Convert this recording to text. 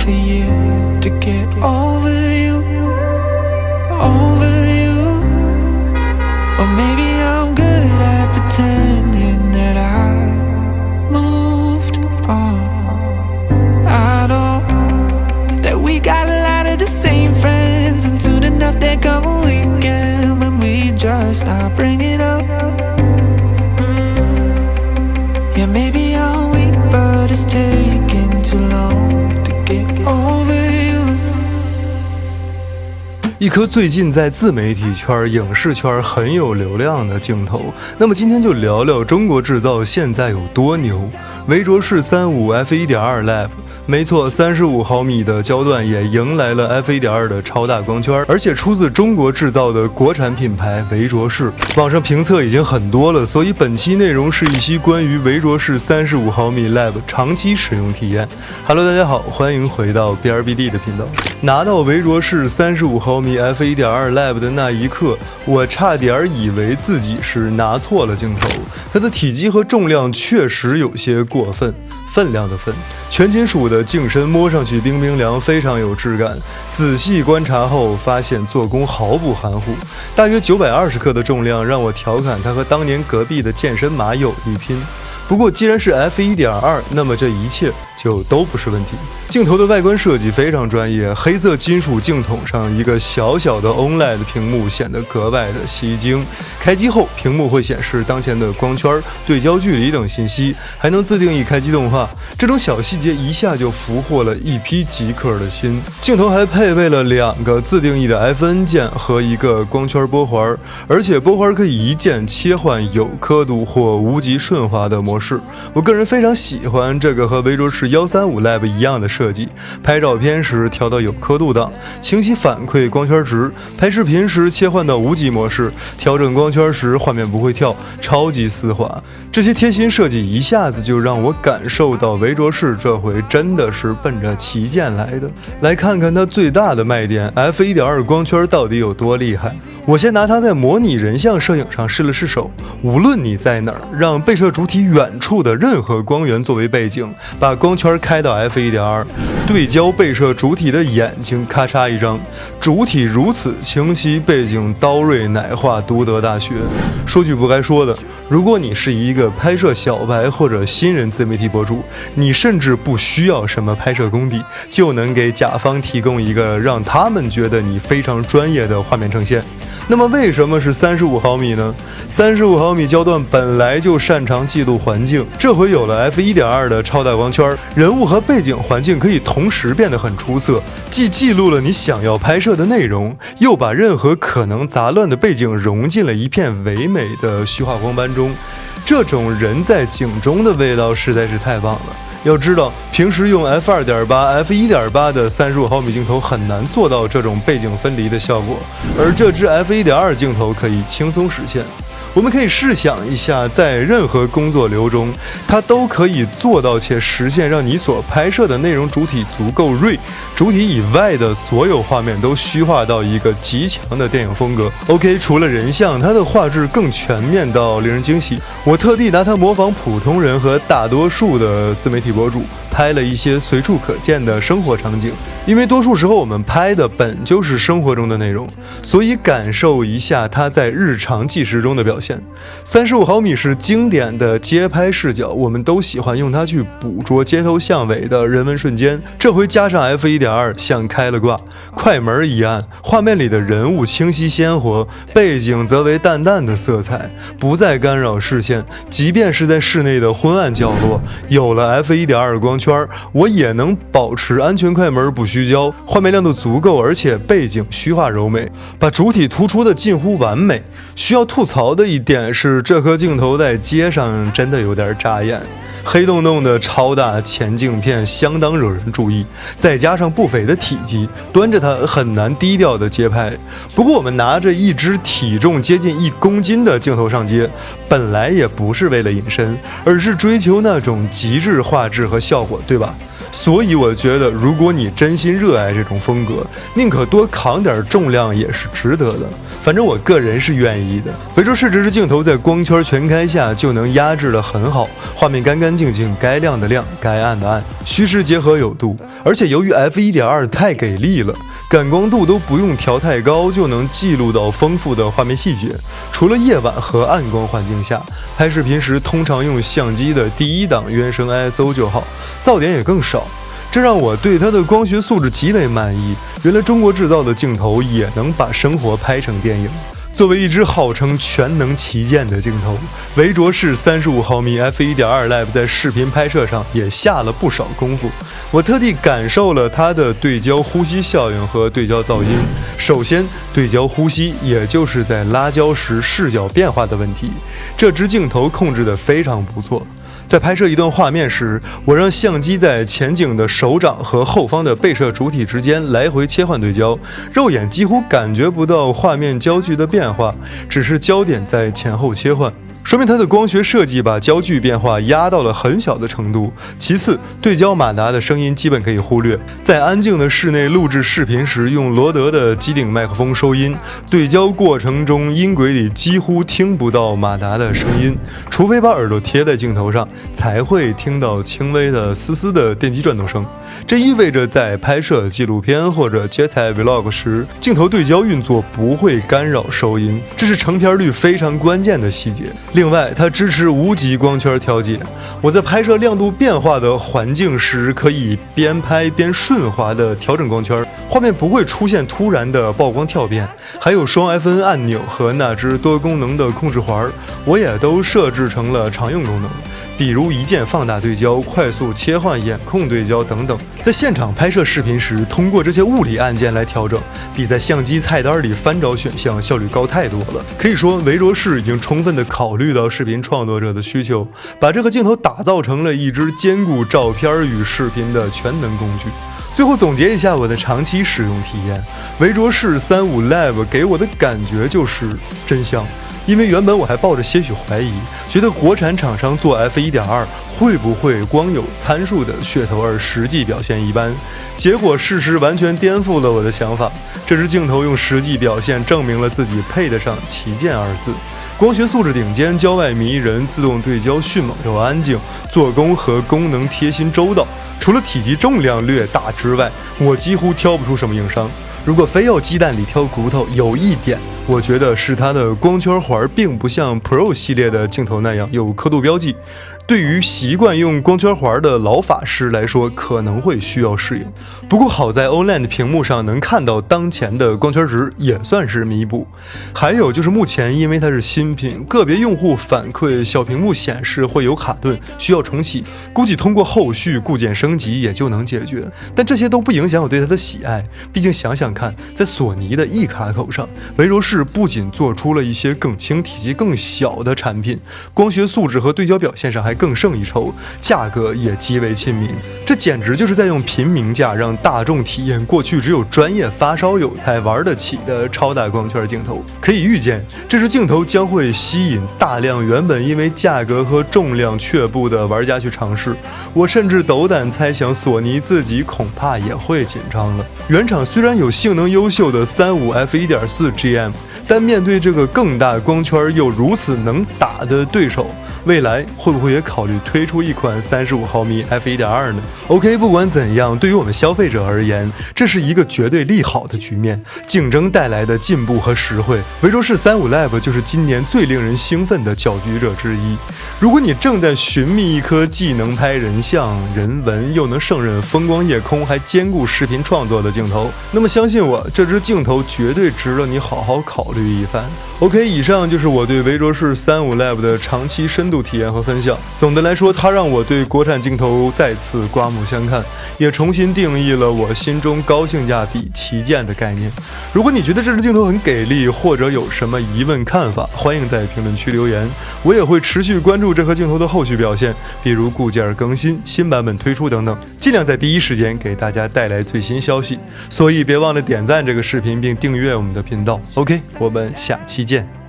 for you to get over you, over you. Or maybe I'm good at pretending that I moved on. I know that we got a lot of the same friends, and soon enough there come a weekend when we just not bring it up. Yeah, maybe I'm weak, but it's taking too long to get over you. 一颗最近在自媒体圈、影视圈很有流量的镜头。那么今天就聊聊中国制造现在有多牛。维卓士35 f1.2 Lab， 没错，35毫米的焦段也迎来了 f1.2 的超大光圈，而且出自中国制造的国产品牌维卓士。网上评测已经很多了，所以本期内容是一期关于维卓士35毫米 Lab 长期使用体验。Hello， 大家好，欢迎回到 BRBD 的频道。拿到维卓士35毫米 f1.2 Lab 的那一刻，我差点以为自己是拿错了镜头。它的体积和重量确实有些过分，分量的分，全金属的镜身摸上去冰冰凉，非常有质感。仔细观察后发现做工毫不含糊，大约920克的重量让我调侃它和当年隔壁的健身码有一拼。不过既然是 f1.2， 那么这一切就都不是问题。镜头的外观设计非常专业，黑色金属镜筒上一个小小的 OLED 屏幕显得格外的吸睛。开机后，屏幕会显示当前的光圈、对焦距离等信息，还能自定义开机动画。这种小细节一下就俘获了一批极客的心。镜头还配备了2个自定义的 FN 键和一个光圈拨环，而且拨环可以一键切换有刻度或无极顺滑的模式。我个人非常喜欢这个和维卓士135 Lab 一样的设计，拍照片时调到有刻度档，清晰反馈光圈值；拍视频时切换到无极模式，调整光圈时画面不会跳，超级丝滑。这些贴心设计一下子就让我感受到维卓士这回真的是奔着旗舰来的。来看看它最大的卖点 F1.2 光圈到底有多厉害。我先拿它在模拟人像摄影上试了试手，无论你在哪儿，让被摄主体远处的任何光源作为背景，把光圈开到 F1.2， 对焦被摄主体的眼睛，咔嚓一张，主体如此清晰，背景刀锐奶化，独得大学。说句不该说的，如果你是一个拍摄小白或者新人自媒体博主，你甚至不需要什么拍摄功底，就能给甲方提供一个让他们觉得你非常专业的画面呈现。那么为什么是35毫米呢？35毫米焦段本来就擅长记录环境，这回有了 f1.2 的超大光圈，人物和背景环境可以同时变得很出色，既记录了你想要拍摄的内容，又把任何可能杂乱的背景融进了一片唯美的虚化光斑中。这种人在景中的味道实在是太棒了。要知道，平时用 f2.8、f1.8 的35毫米镜头很难做到这种背景分离的效果，而这支 f1.2 镜头可以轻松实现。我们可以试想一下，在任何工作流中，它都可以做到且实现让你所拍摄的内容主体足够锐，主体以外的所有画面都虚化到一个极强的电影风格。OK， 除了人像，它的画质更全面到令人惊喜。我特地拿它模仿普通人和大多数的自媒体博主，拍了一些随处可见的生活场景。因为多数时候我们拍的本就是生活中的内容，所以感受一下它在日常纪实中的表现。35毫米是经典的街拍视角，我们都喜欢用它去捕捉街头巷尾的人文瞬间。这回加上 f1.2， 像开了挂，快门一按，画面里的人物清晰鲜活，背景则为淡淡的色彩，不再干扰视线。即便是在室内的昏暗角落，有了 f1.2 光圈，我也能保持安全快门不虚焦，画面亮度足够，而且背景虚化柔美，把主体突出的近乎完美。需要吐槽的一点是，这颗镜头在街上真的有点扎眼，黑洞洞的超大前镜片相当惹人注意，再加上不菲的体积，端着它很难低调的街拍。不过我们拿着一支体重接近1公斤的镜头上街，本来也不是为了隐身，而是追求那种极致画质和效果，对吧？所以我觉得，如果你真心热爱这种风格，宁可多扛点重量也是值得的。反正我个人是愿意的。围着视这支镜头在光圈全开下就能压制得很好，画面干干净净，该亮的亮，该暗的暗，虚实结合有度。而且由于 f1.2 太给力了，感光度都不用调太高就能记录到丰富的画面细节。除了夜晚和暗光环境下，拍视频时通常用相机的第一档原生 ISO 就好，噪点也更少。这让我对它的光学素质极为满意。原来中国制造的镜头也能把生活拍成电影。作为一支号称全能旗舰的镜头，维卓士35毫米 f1.2 Lab 在视频拍摄上也下了不少功夫。我特地感受了它的对焦呼吸效应和对焦噪音。首先，对焦呼吸，也就是在拉焦时视角变化的问题，这支镜头控制得非常不错。在拍摄一段画面时，我让相机在前景的手掌和后方的被摄主体之间来回切换对焦，肉眼几乎感觉不到画面焦距的变化，只是焦点在前后切换，说明它的光学设计把焦距变化压到了很小的程度。其次，对焦马达的声音基本可以忽略，在安静的室内录制视频时，用罗德的机顶麦克风收音，对焦过程中音轨里几乎听不到马达的声音，除非把耳朵贴在镜头上，才会听到轻微的丝丝的电机转动声。这意味着在拍摄纪录片或者街采 vlog 时，镜头对焦运作不会干扰收音，这是成片率非常关键的细节。另外，它支持无极光圈调节，我在拍摄亮度变化的环境时，可以边拍边顺滑的调整光圈，画面不会出现突然的曝光跳变。还有双 FN 按钮和那只多功能的控制环，我也都设置成了常用功能，比如一键放大对焦、快速切换眼控对焦等等。在现场拍摄视频时，通过这些物理按键来调整，比在相机菜单里翻找选项效率高太多了。可以说，维卓士已经充分地考虑到视频创作者的需求，把这个镜头打造成了一支兼顾照片与视频的全能工具。最后总结一下我的长期使用体验，维卓士35 Lab 给我的感觉就是真香。因为原本我还抱着些许怀疑，觉得国产厂商做 f1.2 会不会光有参数的噱头而实际表现一般，结果事实完全颠覆了我的想法。这支镜头用实际表现证明了自己配得上旗舰二字。光学素质顶尖，焦外迷人，自动对焦迅猛又安静，做工和功能贴心周到。除了体积重量略大之外，我几乎挑不出什么硬伤。如果非要鸡蛋里挑骨头，有一点我觉得是它的光圈环并不像 Pro 系列的镜头那样有刻度标记，对于习惯用光圈环的老法师来说可能会需要适应。不过好在 OLED 屏幕上能看到当前的光圈值，也算是弥补。还有就是目前因为它是新品，个别用户反馈小屏幕显示会有卡顿，需要重启，估计通过后续固件升级也就能解决。但这些都不影响我对它的喜爱，毕竟想想看，在索尼的 E 卡口上，维卓士不仅做出了一些更轻、体积更小的产品，光学素质和对焦表现上还更胜一筹，价格也极为亲民。这简直就是在用平民价让大众体验过去只有专业发烧友才玩得起的超大光圈镜头。可以预见，这支镜头将会吸引大量原本因为价格和重量却步的玩家去尝试。我甚至斗胆猜想，索尼自己恐怕也会紧张了。原厂虽然有性能优秀的35 f1.4 GM， 但面对这个更大光圈又如此能打的对手，未来会不会也考虑推出一款35毫米 f1.2 呢 ？OK， 不管怎样，对于我们消费者而言，这是一个绝对利好的局面。竞争带来的进步和实惠，维卓士35 Lab 就是今年最令人兴奋的搅局者之一。如果你正在寻觅一颗既能拍人像、人文，又能胜任风光夜空，还兼顾视频创作的镜头，那么相信我，这支镜头绝对值得你好好考虑一番。OK， 以上就是我对维卓士35 Lab 的长期深度体验和分享。总的来说，它让我对国产镜头再次刮目相看，也重新定义了我心中高性价比旗舰的概念。如果你觉得这支镜头很给力，或者有什么疑问看法，欢迎在评论区留言，我也会持续关注这颗镜头的后续表现，比如固件更新、新版本推出等等，尽量在第一时间给大家带来最新消息。所以别忘了点赞这个视频并订阅我们的频道。OK， 我们下期见。